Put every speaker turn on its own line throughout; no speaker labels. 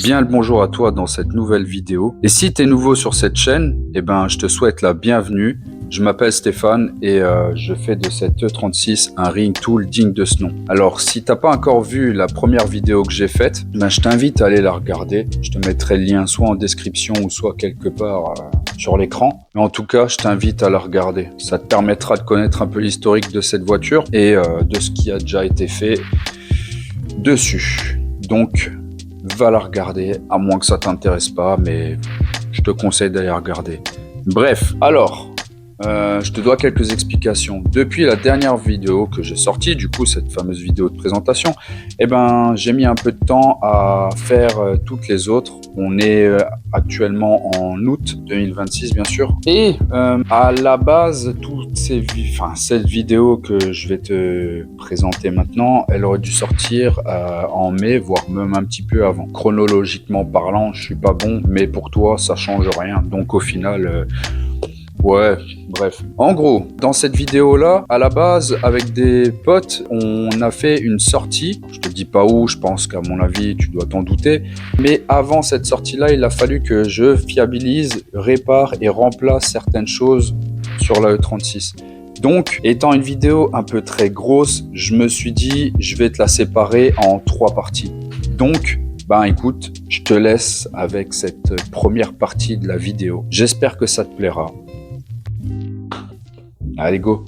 bien le bonjour à toi dans cette nouvelle vidéo. Et si tu es nouveau sur cette chaîne, je te souhaite la bienvenue. Je m'appelle Stéphane et je fais de cette E36 un ring tool digne de ce nom. Alors si t'as pas encore vu la première vidéo que j'ai faite, je t'invite à aller la regarder. Je te mettrai le lien soit en description ou soit quelque part sur l'écran. Mais en tout cas, je t'invite à la regarder. Ça te permettra de connaître un peu l'historique de cette voiture et de ce qui a déjà été fait dessus. Donc va la regarder, à moins que ça t'intéresse pas, mais je te conseille d'aller regarder. Bref, alors, je te dois quelques explications. Depuis la dernière vidéo que j'ai sortie, du coup cette fameuse vidéo de présentation, j'ai mis un peu de temps à faire toutes les autres. On est actuellement en août 2026 bien sûr. Et à la base, cette vidéo que je vais te présenter maintenant, elle aurait dû sortir en mai, voire même un petit peu avant. Chronologiquement parlant, je suis pas bon, mais pour toi ça change rien. Donc au final... ouais, bref. En gros, dans cette vidéo-là, à la base, avec des potes, on a fait une sortie. Je te dis pas où, je pense qu'à mon avis, tu dois t'en douter. Mais avant cette sortie-là, il a fallu que je fiabilise, répare et remplace certaines choses sur la E36. Donc, étant une vidéo un peu très grosse, je me suis dit, je vais te la séparer en 3 parties. Donc, écoute, je te laisse avec cette première partie de la vidéo. J'espère que ça te plaira. Allez, go!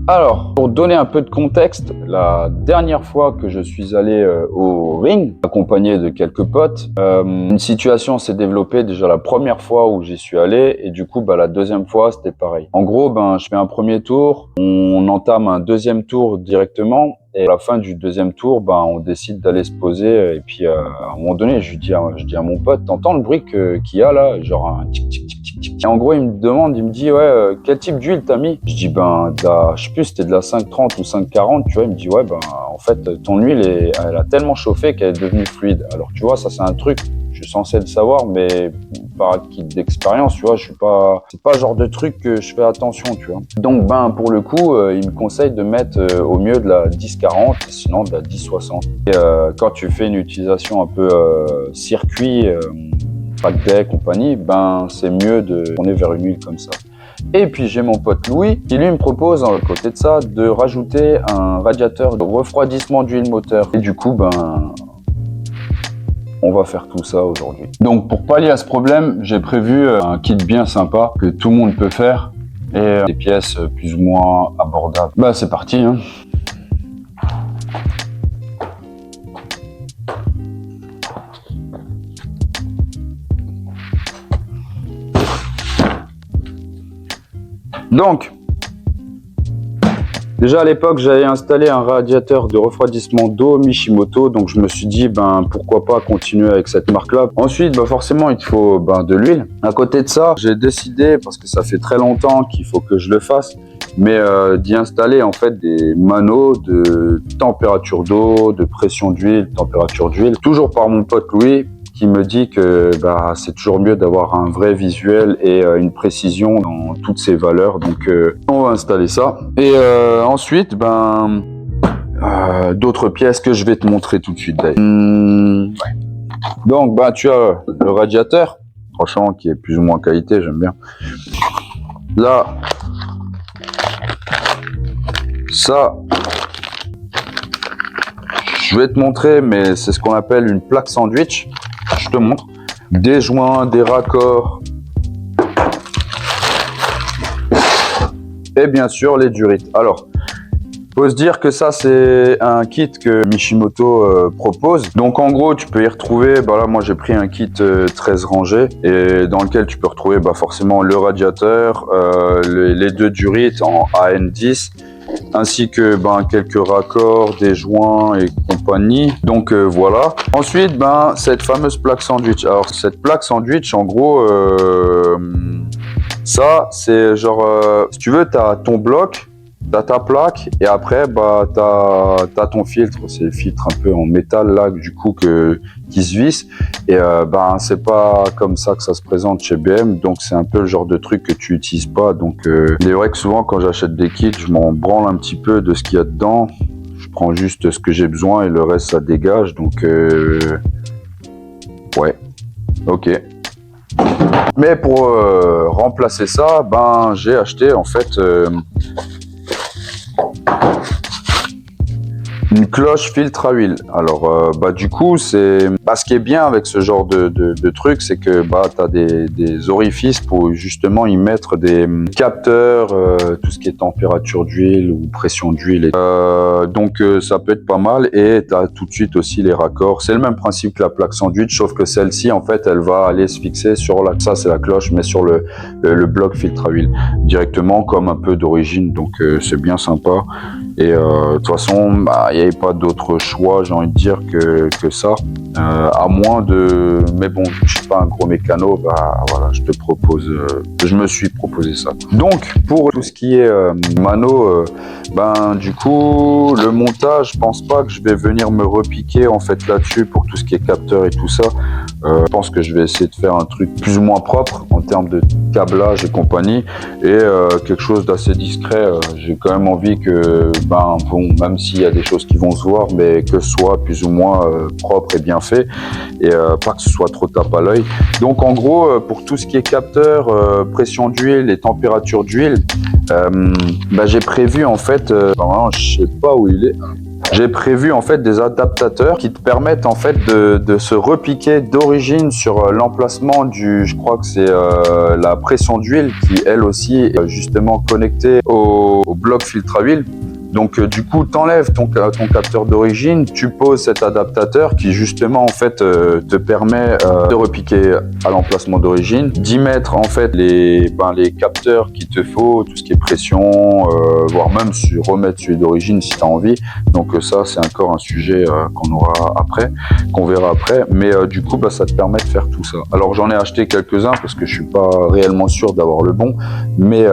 Alors, pour donner un peu de contexte, la dernière fois que je suis allé au ring, accompagné de quelques potes, une situation s'est développée déjà la première fois où j'y suis allé, et du coup, la deuxième fois, c'était pareil. En gros, je fais un premier tour, on entame un deuxième tour directement, et à la fin du deuxième tour, on décide d'aller se poser, et puis à un moment donné, je dis à mon pote, t'entends le bruit qu'il y a là, genre un tic tic tic tic tic. Et en gros, il me dit ouais, quel type d'huile t'as mis? Je dis je sais plus, c'était de la 530 ou 540, tu vois. Il me dit ouais, en fait, ton huile elle a tellement chauffé qu'elle est devenue fluide. Alors tu vois, ça c'est un truc, je suis censé le savoir, mais par acquis d'expérience, tu vois, c'est pas le genre de truc que je fais attention, tu vois. Donc pour le coup, il me conseille de mettre au mieux de la 1040, sinon de la 1060. Et quand tu fais une utilisation un peu circuit, pack day, compagnie, c'est mieux de tourner vers une huile comme ça. Et puis j'ai mon pote Louis qui lui me propose à côté de ça de rajouter un radiateur de refroidissement d'huile moteur. Et du coup on va faire tout ça aujourd'hui. Donc pour pallier à ce problème, j'ai prévu un kit bien sympa que tout le monde peut faire et des pièces plus ou moins abordables. C'est parti hein. Donc, déjà à l'époque, j'avais installé un radiateur de refroidissement d'eau Mishimoto, donc je me suis dit, pourquoi pas continuer avec cette marque-là. Ensuite, forcément, il te faut de l'huile. À côté de ça, j'ai décidé, parce que ça fait très longtemps qu'il faut que je le fasse, mais d'y installer en fait des manos de température d'eau, de pression d'huile, température d'huile, toujours par mon pote Louis, qui me dit que c'est toujours mieux d'avoir un vrai visuel et une précision dans toutes ces valeurs. Donc on va installer ça. Et ensuite, d'autres pièces que je vais te montrer tout de suite. Donc tu as le radiateur, franchement qui est plus ou moins qualité, j'aime bien. Là, ça, je vais te montrer, mais c'est ce qu'on appelle une plaque sandwich. Je te montre des joints, des raccords et bien sûr les durites. Alors, faut se dire que ça c'est un kit que Mishimoto propose. Donc en gros, tu peux y retrouver. Là, moi j'ai pris un kit 13 rangées et dans lequel tu peux retrouver forcément le radiateur, les 2 durites en AN10. Ainsi que quelques raccords, des joints et compagnie. Donc voilà. Ensuite, cette fameuse plaque sandwich. Alors cette plaque sandwich, en gros, ça c'est genre, si tu veux, tu as ton bloc, tu as ta plaque et après tu as ton filtre. C'est le filtre un peu en métal là, du coup, qui se visse. Et c'est pas comme ça que ça se présente chez BM, donc c'est un peu le genre de truc que tu utilises pas. Donc il est vrai que souvent quand j'achète des kits, je m'en branle un petit peu de ce qu'il y a dedans. Je prends juste ce que j'ai besoin et le reste ça dégage. Donc Ouais, ok. Mais pour remplacer ça, ben j'ai acheté en fait une cloche filtre à huile. Alors, bah, du coup, c'est ce qui est bien avec ce genre de truc, c'est que bah, tu as des orifices pour justement y mettre des capteurs, tout ce qui est température d'huile ou pression d'huile. Donc, ça peut être pas mal et tu as tout de suite aussi les raccords. C'est le même principe que la plaque sandwich, sauf que celle-ci, en fait, elle va aller se fixer sur ça, c'est la cloche, mais sur le bloc filtre à huile directement, comme un peu d'origine. Donc, c'est bien sympa. Et de toute façon, bah, il n'y avait pas d'autre choix, j'ai envie de dire, que ça. À moins de... Mais bon, je ne suis pas un gros mécano, bah voilà, je me suis proposé ça. Donc, pour tout ce qui est mano, ben du coup, le montage, je pense pas que je vais venir me repiquer en fait là-dessus pour tout ce qui est capteur et tout ça. Je pense que je vais essayer de faire un truc plus ou moins propre en termes de câblage et compagnie et quelque chose d'assez discret. J'ai quand même envie que, ben bon, même s'il y a des choses qui vont se voir, mais que ce soit plus ou moins propre et bien fait et pas que ce soit trop tape à l'œil. Donc en gros, pour tout ce qui est capteur, pression d'huile et température d'huile, ben, j'ai prévu en fait, je sais pas où il est. J'ai prévu en fait des adaptateurs qui te permettent en fait de se repiquer d'origine sur l'emplacement je crois que c'est la pression d'huile qui elle aussi est justement connectée au bloc filtre à huile. Donc du coup, tu enlèves ton capteur d'origine, tu poses cet adaptateur qui justement en fait te permet de repiquer à l'emplacement d'origine, d'y mettre en fait les capteurs qu'il te faut, tout ce qui est pression, voire même remettre celui d'origine si tu as envie. Donc ça, c'est encore un sujet qu'on verra après. Mais du coup, ça te permet de faire tout ça. Alors j'en ai acheté quelques-uns parce que je suis pas réellement sûr d'avoir le bon, mais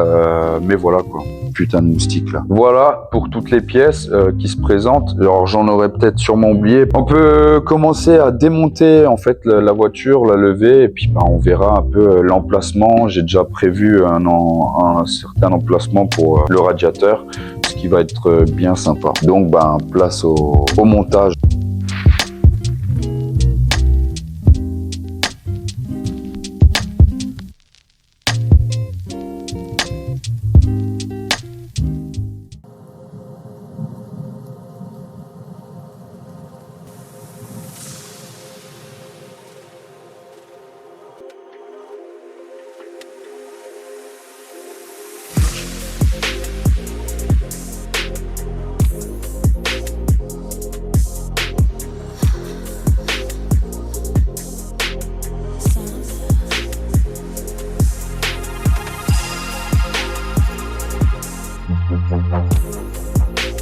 voilà quoi. Putain de moustique là. Voilà pour toutes les pièces qui se présentent. Alors j'en aurais peut-être sûrement oublié. On peut commencer à démonter en fait la voiture, la lever et puis on verra un peu l'emplacement. J'ai déjà prévu un certain emplacement pour le radiateur, ce qui va être bien sympa. Donc place au montage.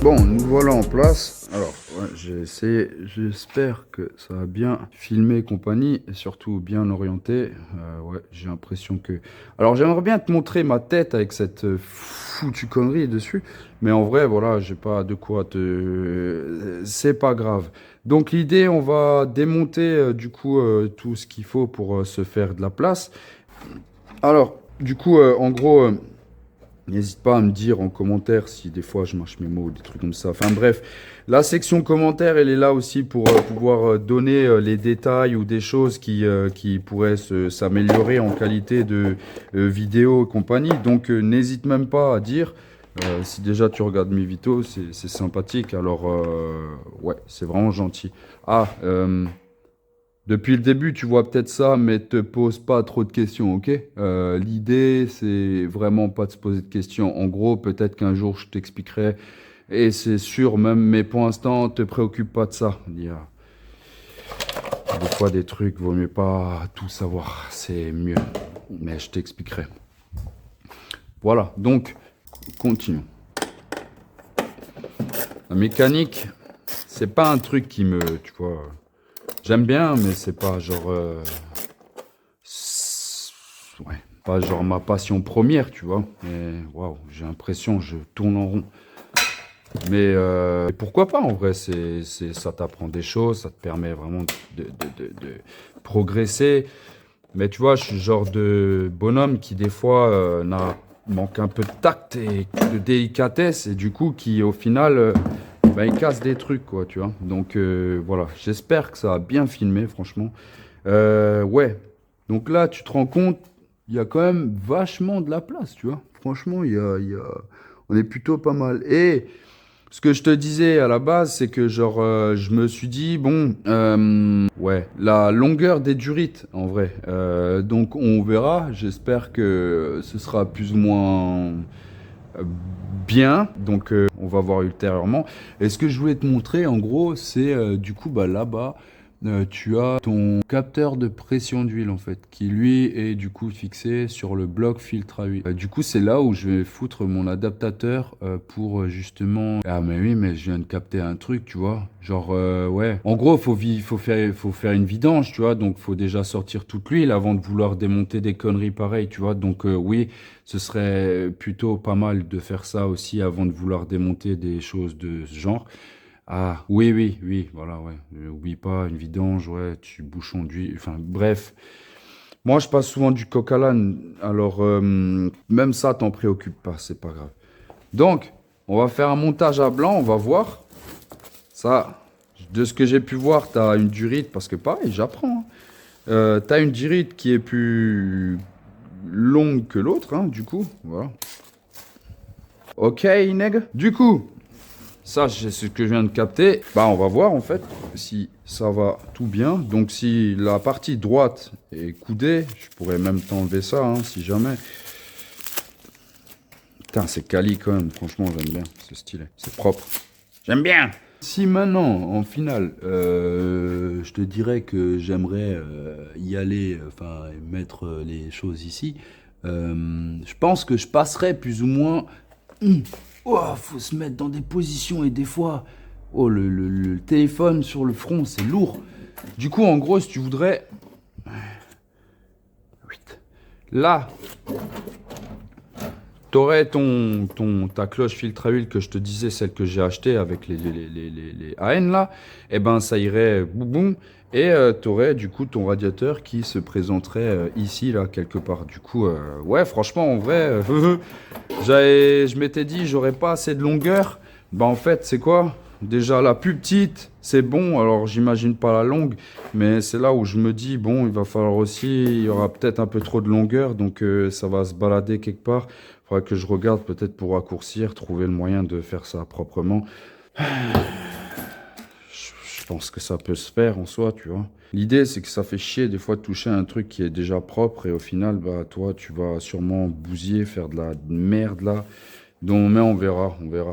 Bon, nous voilà en place. Alors, ouais, j'ai essayé, j'espère que ça va bien filmer et compagnie, et surtout bien orienté. Ouais, j'ai l'impression que... Alors, j'aimerais bien te montrer ma tête avec cette foutue connerie dessus, mais en vrai, voilà, j'ai pas de quoi te... C'est pas grave. Donc, l'idée, on va démonter, du coup, tout ce qu'il faut pour se faire de la place. Alors, du coup, en gros... N'hésite pas à me dire en commentaire si des fois je mâche mes mots ou des trucs comme ça. Enfin bref, la section commentaires, elle est là aussi pour pouvoir donner les détails ou des choses qui pourraient s'améliorer en qualité de vidéo et compagnie. Donc n'hésite même pas à dire. Si déjà tu regardes mes vidéos, c'est sympathique. Alors ouais, c'est vraiment gentil. Ah, depuis le début, tu vois peut-être ça, mais te pose pas trop de questions, ok? L'idée, c'est vraiment pas de se poser de questions. En gros, peut-être qu'un jour, je t'expliquerai. Et c'est sûr, même, mais pour l'instant, te préoccupe pas de ça. Il y a des fois des trucs, vaut mieux pas tout savoir. C'est mieux. Mais je t'expliquerai. Voilà, donc, continuons. La mécanique, c'est pas un truc qui me... Tu vois... J'aime bien, mais c'est pas genre... ouais, pas genre ma passion première, tu vois. Mais waouh, j'ai l'impression je tourne en rond. Mais pourquoi pas, en vrai, ça t'apprend des choses, ça te permet vraiment de progresser. Mais tu vois, je suis le genre de bonhomme qui, des fois, manque un peu de tact et de délicatesse. Et du coup, qui, au final... il casse des trucs, quoi, tu vois. Donc, voilà. J'espère que ça a bien filmé, franchement. Ouais. Donc là, tu te rends compte, il y a quand même vachement de la place, tu vois. Franchement, on est plutôt pas mal. Et ce que je te disais à la base, c'est que genre, je me suis dit, bon, ouais, la longueur des durites, en vrai. Donc on verra. J'espère que ce sera plus ou moins euh, bien. Donc on va voir ultérieurement. Et ce que je voulais te montrer, en gros, c'est du coup, bah, là-bas, tu as ton capteur de pression d'huile, en fait, qui lui est du coup fixé sur le bloc filtre à huile. Du coup, c'est là où je vais foutre mon adaptateur pour justement... Ah mais oui, mais je viens de capter un truc, tu vois. Genre, ouais. En gros, faut faire une vidange, tu vois. Donc, faut déjà sortir toute l'huile avant de vouloir démonter des conneries pareilles, tu vois. Donc, oui, ce serait plutôt pas mal de faire ça aussi avant de vouloir démonter des choses de ce genre. Ah, oui, oui, oui, voilà, ouais. Oublie pas, une vidange, ouais, tu bouchon d'huile, enfin, bref. Moi, je passe souvent du coq à l'âne, alors même ça, t'en préoccupe pas, c'est pas grave. Donc, on va faire un montage à blanc, on va voir. Ça, de ce que j'ai pu voir, t'as une durite, parce que pareil, j'apprends, hein. T'as une durite qui est plus longue que l'autre, hein, du coup, voilà. Ok, nègre. Du coup, ça, c'est ce que je viens de capter. Bah, on va voir en fait si ça va tout bien. Donc, si la partie droite est coudée, je pourrais même t'enlever ça, hein, si jamais. Putain, c'est quali quand même. Franchement, j'aime bien. C'est stylé. C'est propre. J'aime bien. Si maintenant, en finale, je te dirais que j'aimerais y aller, enfin, mettre les choses ici, je pense que je passerais plus ou moins. Oh, faut se mettre dans des positions et des fois, oh, le téléphone sur le front, c'est lourd. Du coup, en gros, si tu voudrais, là, t'aurais ta cloche filtre à huile que je te disais, celle que j'ai achetée avec les AN là, et ben ça irait boum boum, et t'aurais du coup ton radiateur qui se présenterait ici là quelque part. Du coup, ouais, franchement, en vrai, je m'étais dit, j'aurais pas assez de longueur. Bah en fait, c'est quoi? Déjà la plus petite, c'est bon. Alors j'imagine pas la longue, mais c'est là où je me dis, bon, il va falloir aussi, il y aura peut-être un peu trop de longueur, donc ça va se balader quelque part. Il faudra que je regarde peut-être pour raccourcir, trouver le moyen de faire ça proprement. Je pense que ça peut se faire en soi, tu vois. L'idée, c'est que ça fait chier des fois de toucher un truc qui est déjà propre et au final, bah toi, tu vas sûrement bousiller, faire de la merde là. Donc, mais on verra, on verra.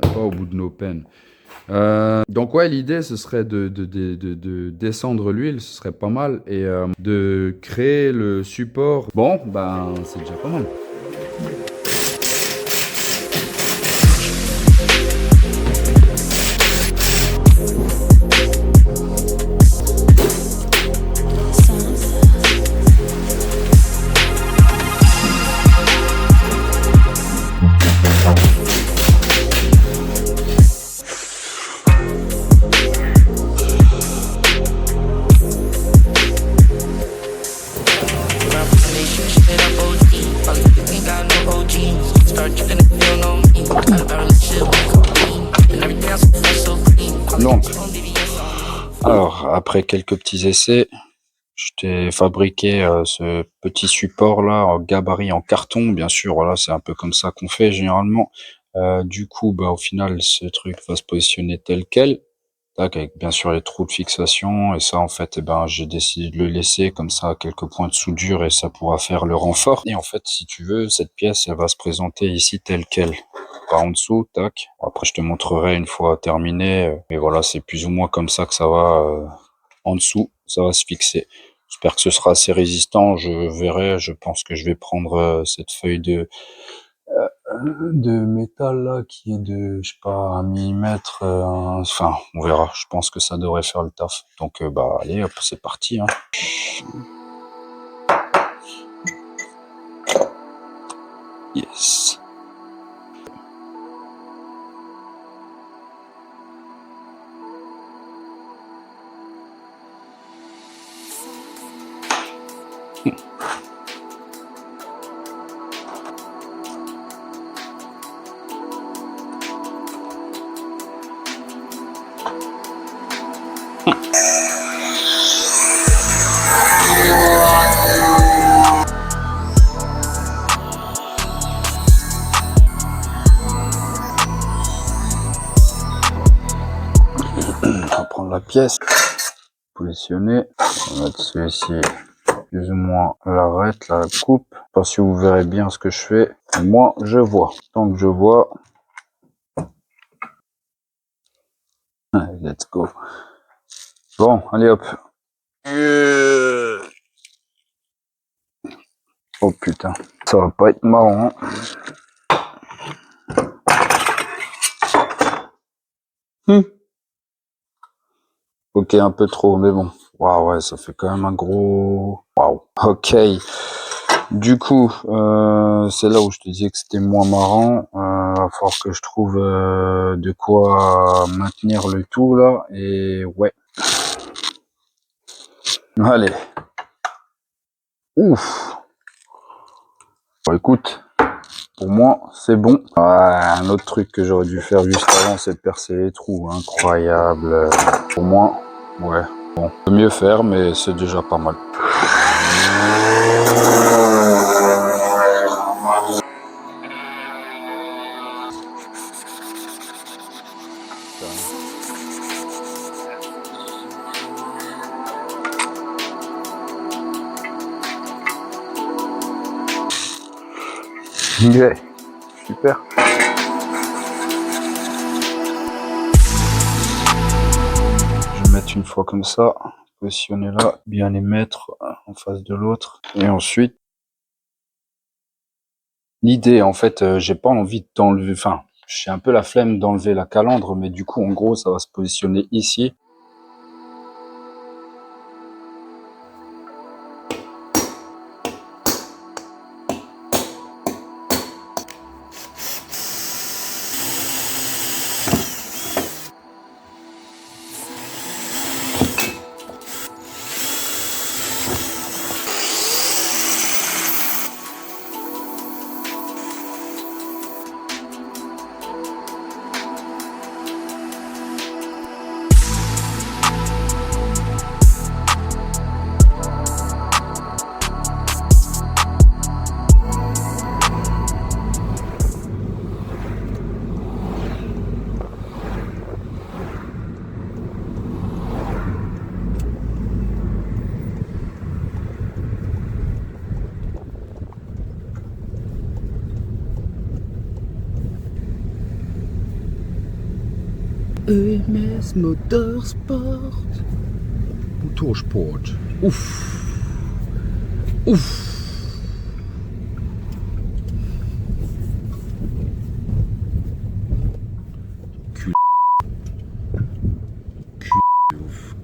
Pas au bout de nos peines. Donc ouais, l'idée, ce serait de descendre l'huile, ce serait pas mal, et de créer le support. Bon, ben, c'est déjà pas mal. Donc, alors, après quelques petits essais, je t'ai fabriqué ce petit support là en gabarit en carton, bien sûr. Voilà, c'est un peu comme ça qu'on fait généralement. Du coup, bah, au final, ce truc va se positionner tel quel, tac, avec bien sûr les trous de fixation. Et ça, en fait, eh ben, j'ai décidé de le laisser comme ça, à quelques points de soudure, et ça pourra faire le renfort. Et en fait, si tu veux, cette pièce, elle va se présenter ici telle quelle. Par en dessous, tac. Après, je te montrerai une fois terminé. Mais voilà, c'est plus ou moins comme ça que ça va en dessous. Ça va se fixer. J'espère que ce sera assez résistant. Je verrai. Je pense que je vais prendre cette feuille de métal là qui est de, je sais pas, 1 millimètre. Enfin, on verra. Je pense que ça devrait faire le taf. Donc, bah, allez, hop, c'est parti, hein. Yes. prendre la pièce, positionner, on va mettre celui-ci plus ou moins l'arrête, la coupe. Je sais pas si vous verrez bien ce que je fais. Moi, je vois. Tant que je vois, allez, let's go. Bon, allez hop. Oh putain, ça va pas être marrant. Ok, un peu trop, mais bon. Waouh, ouais, ça fait quand même un gros... Waouh. Ok. Du coup, c'est là où je te disais que c'était moins marrant. Va falloir que je trouve de quoi maintenir le tout, là. Et ouais. Allez. Ouf. Bon, écoute, pour moi, c'est bon. Ouais, un autre truc que j'aurais dû faire juste avant, c'est de percer les trous. Incroyable. Pour moi, ouais. Bon, peut mieux faire, mais c'est déjà pas mal. Yeah. Super. Je vais mettre une fois comme ça, positionner là, bien les mettre en face de l'autre. Et ensuite, l'idée, en fait, j'ai pas envie d'enlever, enfin, j'ai un peu la flemme d'enlever la calandre, mais du coup, en gros, ça va se positionner ici. EMS Motorsport. Motorsport. Ouf. Ouf. Cul. Cul de ouf.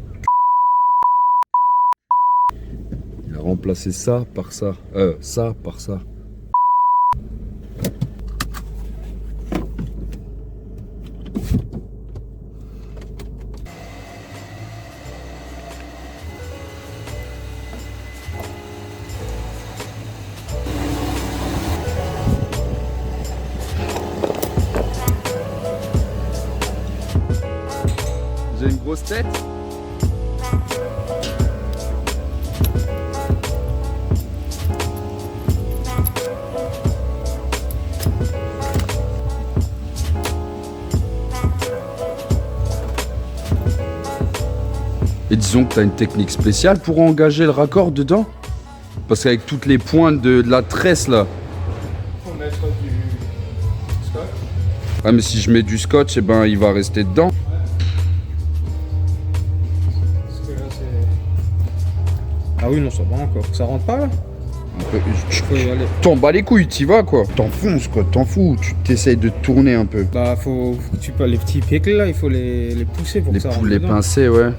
Il a remplacé ça par ça. Ça par ça. J'ai une grosse tête. Et disons que tu as une technique spéciale pour engager le raccord dedans. Parce qu'avec toutes les pointes de la tresse là.
Faut mettre du scotch.
Ah mais si je mets du scotch, eh ben il va rester dedans.
Parce que là c'est... Ah oui non ça va encore. Ça rentre pas là? Faut y aller.
T'en bats les couilles, t'y vas quoi. T'enfonces quoi, t'en fous. Tu t'essayes de tourner un peu.
Bah faut que tu peux les petits pics là, il faut les pousser pour que ça rentre
Les
dedans.
pincer, ouais.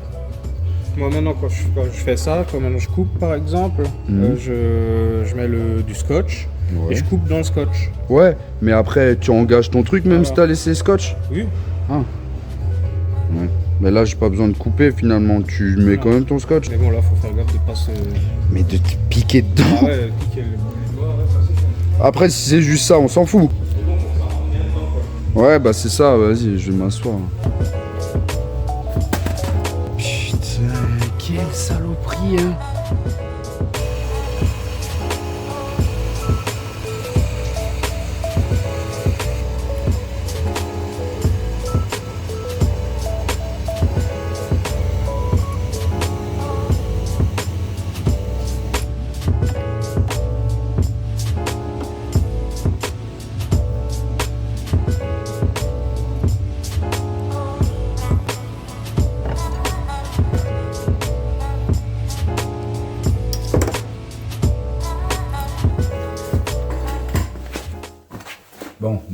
Moi maintenant quand je fais ça, quand maintenant je coupe par exemple, je mets du scotch
Ouais.
et je coupe dans le scotch.
Ouais, mais après tu engages ton truc même
Voilà.
si t'as laissé scotch.
Oui.
Ah. Ouais. Mais là j'ai pas besoin de couper finalement, tu mets quand même ton scotch.
Mais bon là faut faire gaffe de pas se...
Mais de te piquer dedans.
Ah ouais, piquer le doigt, ouais, ça c'est bon.
Après si c'est juste ça, on s'en fout.
Mais bon, faut que ça rentre bien dedans quoi.
Ouais bah c'est ça, vas-y, je vais m'asseoir. Putain, quelle saloperie hein.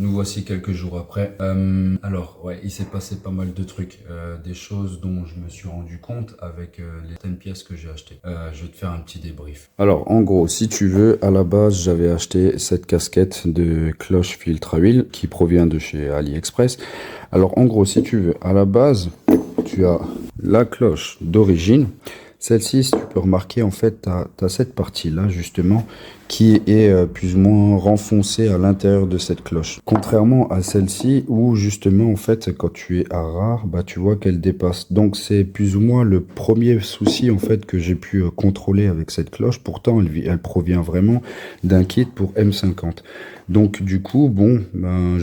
nous voici quelques jours après. Alors, ouais, il s'est passé pas mal de trucs, des choses dont je me suis rendu compte avec les 10 pièces que j'ai achetées. Je vais te faire un petit débrief. Alors, en gros, si tu veux, à la base, j'avais acheté cette casquette de cloche filtre à huile qui provient de chez AliExpress. Alors, en gros, si tu veux, à la base, tu as la cloche d'origine. Celle-ci, si tu peux remarquer, en fait, tu as cette partie-là, justement, qui est plus ou moins renfoncée à l'intérieur de cette cloche. Contrairement à celle-ci, où, justement, en fait, quand tu es à rare, bah, tu vois qu'elle dépasse. Donc, c'est plus ou moins le premier souci, en fait, que j'ai pu contrôler avec cette cloche. Pourtant, elle provient vraiment d'un kit pour M50. Donc, du coup, bon, ben,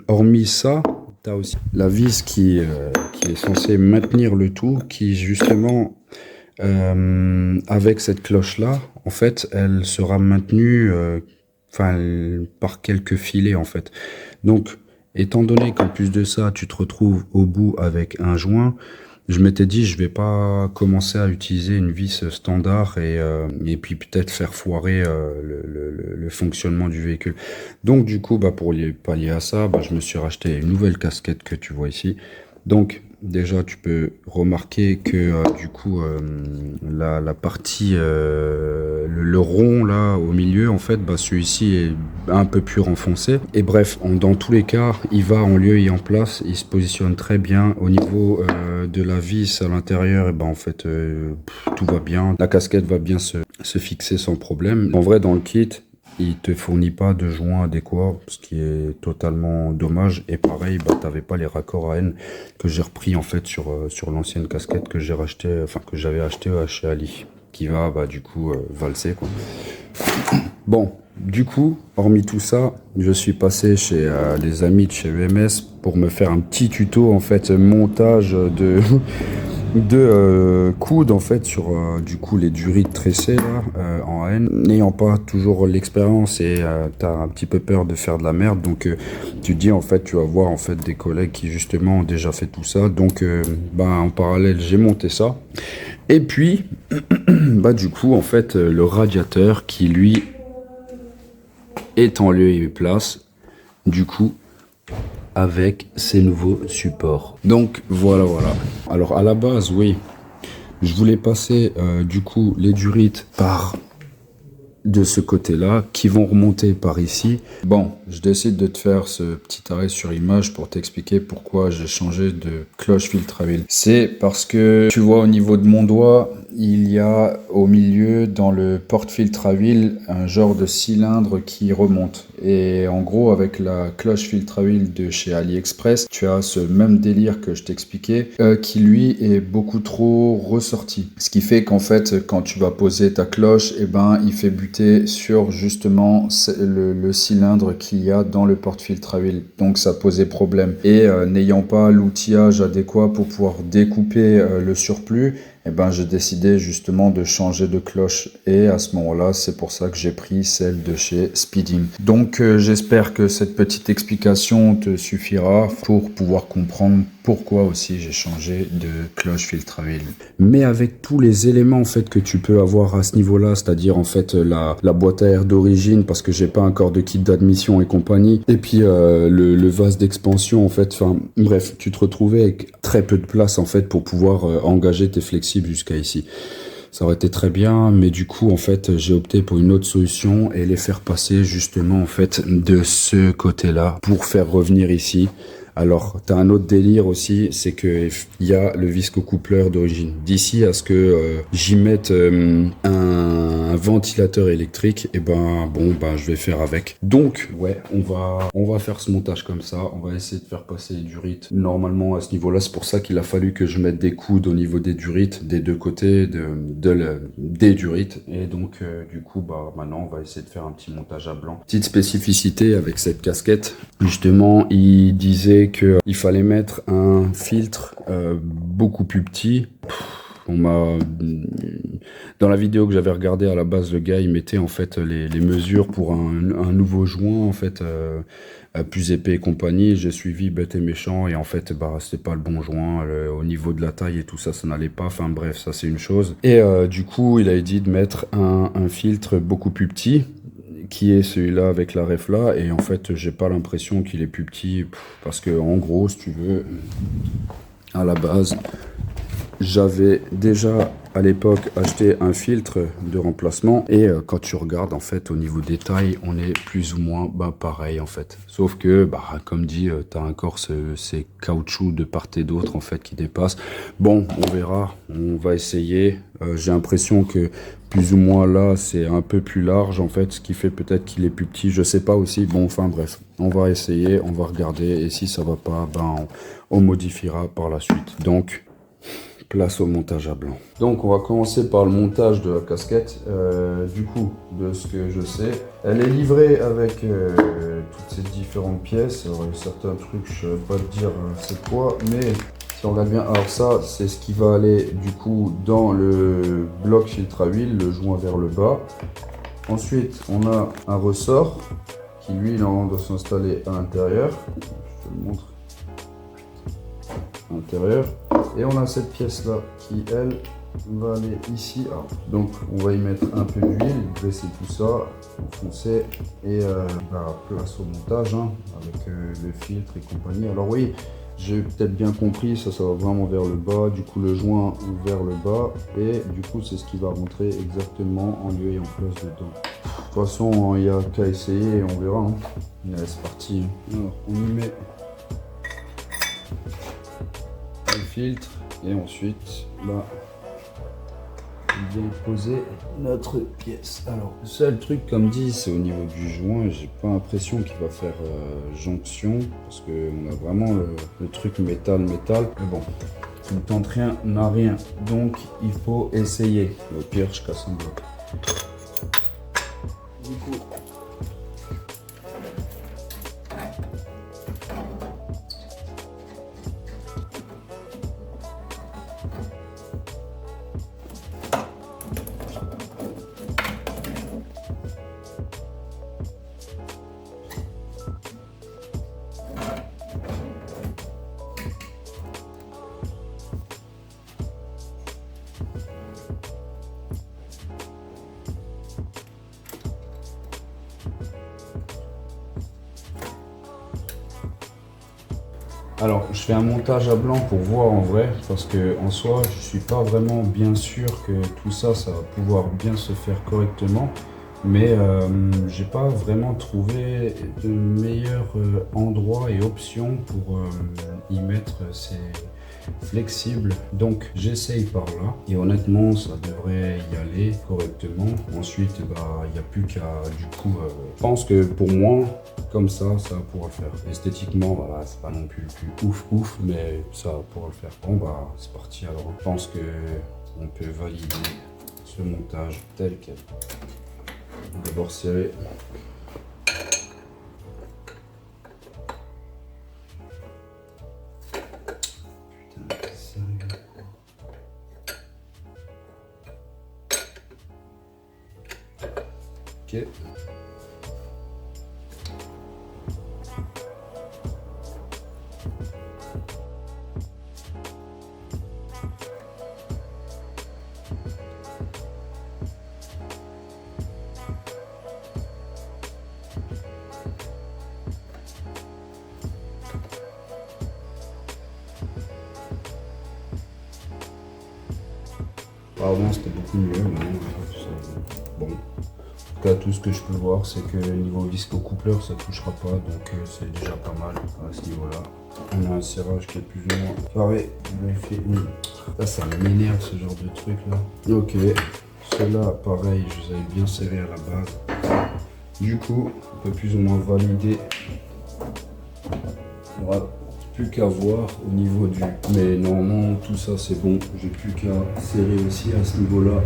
hormis ça, tu as aussi la vis qui est censée maintenir le tout, qui, justement... avec cette cloche-là, en fait, elle sera maintenue par quelques filets, en fait. Donc, étant donné qu'en plus de ça, tu te retrouves au bout avec un joint, je m'étais dit, je vais pas commencer à utiliser une vis standard et puis peut-être faire foirer le fonctionnement du véhicule. Donc, du coup, bah, pour pallier à ça, bah, je me suis racheté une nouvelle casquette que tu vois ici. Donc, déjà, tu peux remarquer que du coup, la partie, le rond là au milieu, en fait, bah, celui-ci est un peu plus renfoncé. Et bref, dans tous les cas, il va en lieu et en place. Il se positionne très bien au niveau de la vis à l'intérieur. Et ben en fait, tout va bien. La casquette va bien se fixer sans problème. En vrai, dans le kit, il te fournit pas de joint adéquat, ce qui est totalement dommage. Et pareil, bah, t'avais pas les raccords AN que j'ai repris en fait sur l'ancienne casquette que j'ai racheté, enfin que j'avais acheté chez Ali, qui va bah du coup valser quoi. Bon, du coup, hormis tout ça, je suis passé chez les amis de chez EMS pour me faire un petit tuto en fait montage de coude en fait sur du coup les durites tressées là, en AN. N'ayant pas toujours l'expérience et t'as un petit peu peur de faire de la merde, donc tu te dis en fait tu vas voir en fait des collègues qui justement ont déjà fait tout ça, donc bah en parallèle j'ai monté ça et puis bah du coup en fait le radiateur qui lui est en lieu et place du coup avec ces nouveaux supports. Donc voilà. Alors à la base, oui, je voulais passer du coup les durites par de ce côté-là qui vont remonter par ici. Bon, je décide de te faire ce petit arrêt sur image pour t'expliquer pourquoi j'ai changé de cloche filtre à huile. C'est parce que tu vois au niveau de mon doigt, il y a au milieu dans le porte-filtre à huile un genre de cylindre qui remonte. Et en gros, avec la cloche filtre à huile de chez AliExpress, tu as ce même délire que je t'expliquais qui lui est beaucoup trop ressorti. Ce qui fait qu'en fait, quand tu vas poser ta cloche, eh ben, il fait buter sur justement le cylindre qu'il y a dans le porte-filtre à huile. Donc ça posait problème. Et n'ayant pas l'outillage adéquat pour pouvoir découper le surplus, eh ben, j'ai décidé justement de changer de cloche et à ce moment-là, c'est pour ça que j'ai pris celle de chez Speeding. Donc j'espère que cette petite explication te suffira pour pouvoir comprendre pourquoi aussi j'ai changé de cloche filtre à huile. Mais avec tous les éléments en fait que tu peux avoir à ce niveau-là, c'est-à-dire en fait la boîte à air d'origine parce que j'ai pas encore de kit d'admission et compagnie, et puis le vase d'expansion en fait, enfin bref, tu te retrouvais avec très peu de place en fait pour pouvoir engager tes flexibles jusqu'à ici. Ça aurait été très bien, mais du coup, en fait, j'ai opté pour une autre solution et les faire passer justement, en fait, de ce côté-là pour faire revenir ici. Alors, tu as un autre délire aussi, c'est que il y a le viscocoupleur d'origine. D'ici à ce que j'y mette un ventilateur électrique, et ben bon, ben je vais faire avec. Donc, ouais, on va faire ce montage comme ça. On va essayer de faire passer les durites normalement à ce niveau-là. C'est pour ça qu'il a fallu que je mette des coudes au niveau des durites, des deux côtés des durites. Et donc, du coup, bah maintenant, on va essayer de faire un petit montage à blanc. Petite spécificité avec cette casquette. Justement, il disait qu'il fallait mettre un filtre beaucoup plus petit. Dans la vidéo que j'avais regardée à la base, le gars il mettait en fait les mesures pour un nouveau joint en fait plus épais et compagnie. J'ai suivi bête et méchant et en fait bah c'était pas le bon joint au niveau de la taille et tout ça, ça n'allait pas. Enfin bref, ça c'est une chose. Et du coup il avait dit de mettre un filtre beaucoup plus petit qui est celui-là avec la ref là, et en fait j'ai pas l'impression qu'il est plus petit, parce que en gros, si tu veux, à la base, j'avais déjà à l'époque acheté un filtre de remplacement, et quand tu regardes en fait au niveau des tailles, on est plus ou moins pareil en fait. Sauf que comme dit, tu as encore ces caoutchoucs de part et d'autre en fait qui dépassent. Bon, on verra, on va essayer. J'ai l'impression que plus ou moins là c'est un peu plus large en fait, ce qui fait peut-être qu'il est plus petit, je sais pas aussi. Bon, enfin bref, on va essayer, on va regarder, et si ça va pas, on modifiera par la suite. Donc place au montage à blanc. Donc on va commencer par le montage de la casquette. Du coup, de ce que je sais, elle est livrée avec toutes ces différentes pièces. Alors, il y a certains trucs, je ne saurais pas te dire c'est quoi, mais si on regarde bien, alors ça c'est ce qui va aller du coup dans le bloc filtre à huile, le joint vers le bas. Ensuite on a un ressort qui lui normalement doit s'installer à l'intérieur. Je te le montre. Intérieur, et on a cette pièce là qui elle va aller ici. Alors, donc on va y mettre un peu d'huile, graisser tout ça, enfoncer, et place au montage avec le filtre et compagnie. Alors oui, j'ai peut-être bien compris, ça va vraiment vers le bas, du coup le joint vers le bas, et du coup c'est ce qui va rentrer exactement en lieu et en place dedans. De toute façon il n'y a qu'à essayer et on verra. Allez, c'est parti. Alors on y met le filtre, et ensuite bien poser notre pièce. Alors le seul truc comme dit c'est au niveau du joint, j'ai pas l'impression qu'il va faire jonction, parce que on a vraiment le truc métal, mais bon, qui ne tente rien n'a rien, donc il faut essayer. Au pire je casse un bloc. Du coup alors, je fais un montage à blanc pour voir en vrai, parce que en soi, je suis pas vraiment bien sûr que tout ça, ça va pouvoir bien se faire correctement. Mais j'ai pas vraiment trouvé de meilleur endroit et option pour y mettre ces flexibles. Donc j'essaye par là, et honnêtement ça devrait y aller correctement. Ensuite il n'y a plus qu'à du coup je pense que pour moi comme ça pourra le faire. Esthétiquement voilà, c'est pas non plus le plus ouf, mais ça pourra le faire. Bon c'est parti. Alors je pense que on peut valider ce montage tel quel. D'abord serrer. Putain, sérieux quoi. Ok. Avant c'était beaucoup mieux, bon. En tout cas, tout ce que je peux voir, c'est que niveau visco-coupleur, ça touchera pas, donc c'est déjà pas mal à ce niveau-là. On a un serrage qui est plus ou moins pareil. Là, ça m'énerve ce genre de truc là. Ok, ceux-là, pareil, je les avais bien serrés à la base. Du coup, on peut plus ou moins valider. Voilà. Plus qu'à voir au niveau du... Mais normalement tout ça c'est bon, j'ai plus qu'à serrer aussi à ce niveau là.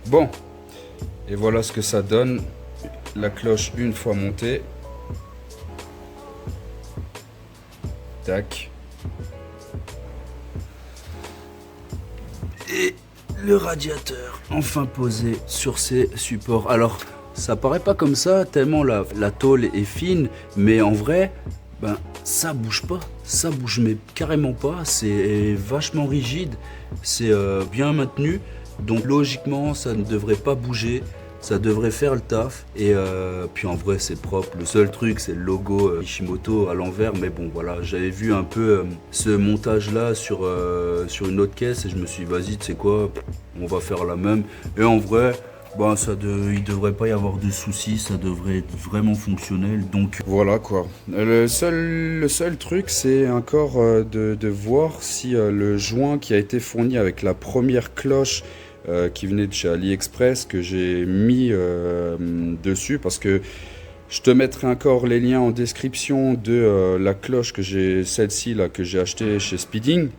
Bon, et voilà ce que ça donne, la cloche une fois montée. Tac. Et le radiateur enfin posé sur ces supports. Alors, ça paraît pas comme ça, tellement la tôle est fine, mais en vrai, ben, ça bouge pas. Ça bouge mais carrément pas, c'est vachement rigide, c'est bien maintenu. Donc logiquement, ça ne devrait pas bouger. Ça devrait faire le taf et puis en vrai c'est propre. Le seul truc c'est le logo Ishimoto à l'envers, mais bon voilà, j'avais vu un peu ce montage là sur une autre caisse et je me suis dit vas-y tu sais quoi, on va faire la même. Et en vrai, bah, il devrait pas y avoir de soucis, ça devrait être vraiment fonctionnel. Donc voilà quoi. Le seul truc c'est encore de voir si le joint qui a été fourni avec la première cloche qui venait de chez AliExpress que j'ai mis dessus, parce que je te mettrai encore les liens en description de la cloche que j'ai, celle-ci là que j'ai achetée chez Speeding.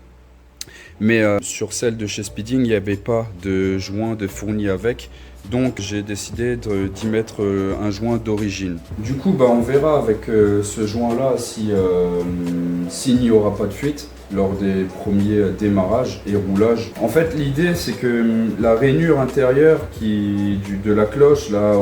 Mais sur celle de chez Speeding, il n'y avait pas de joint de fourni avec. Donc j'ai décidé d'y mettre un joint d'origine. Du coup, bah, on verra avec ce joint-là s'il n'y aura pas de fuite lors des premiers démarrages et roulages. En fait, l'idée, c'est que la rainure intérieure de la cloche, là,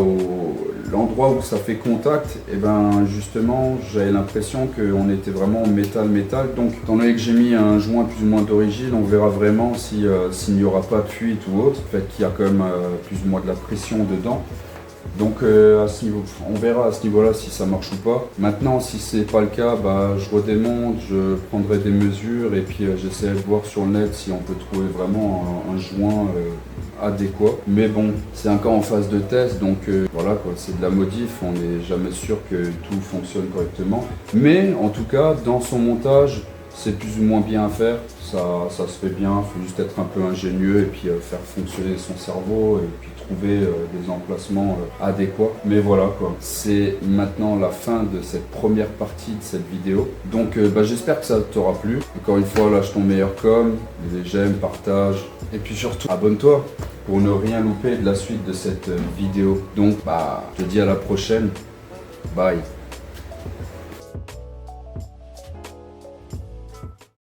l'endroit où ça fait contact, et ben justement, j'avais l'impression qu'on était vraiment métal-métal. Donc, étant donné que j'ai mis un joint plus ou moins d'origine, on verra vraiment s'il n'y aura pas de fuite ou autre. En fait, qu'il y a quand même plus ou moins de la pression dedans. Donc on verra à ce niveau-là si ça marche ou pas. Maintenant, si c'est pas le cas, bah, je redémonte, je prendrai des mesures et puis j'essaierai de voir sur le net si on peut trouver vraiment un joint adéquat. Mais bon, c'est encore en phase de test, donc voilà quoi, c'est de la modif, on n'est jamais sûr que tout fonctionne correctement. Mais en tout cas, dans son montage, c'est plus ou moins bien à faire, ça se fait bien, il faut juste être un peu ingénieux et puis faire fonctionner son cerveau et puis trouver des emplacements adéquats. Mais voilà quoi, c'est maintenant la fin de cette première partie de cette vidéo. Donc bah, j'espère que ça t'aura plu. Encore une fois, lâche ton meilleur com, les j'aime, partage et puis surtout abonne-toi pour ne rien louper de la suite de cette vidéo. Donc bah, je te dis à la prochaine, bye.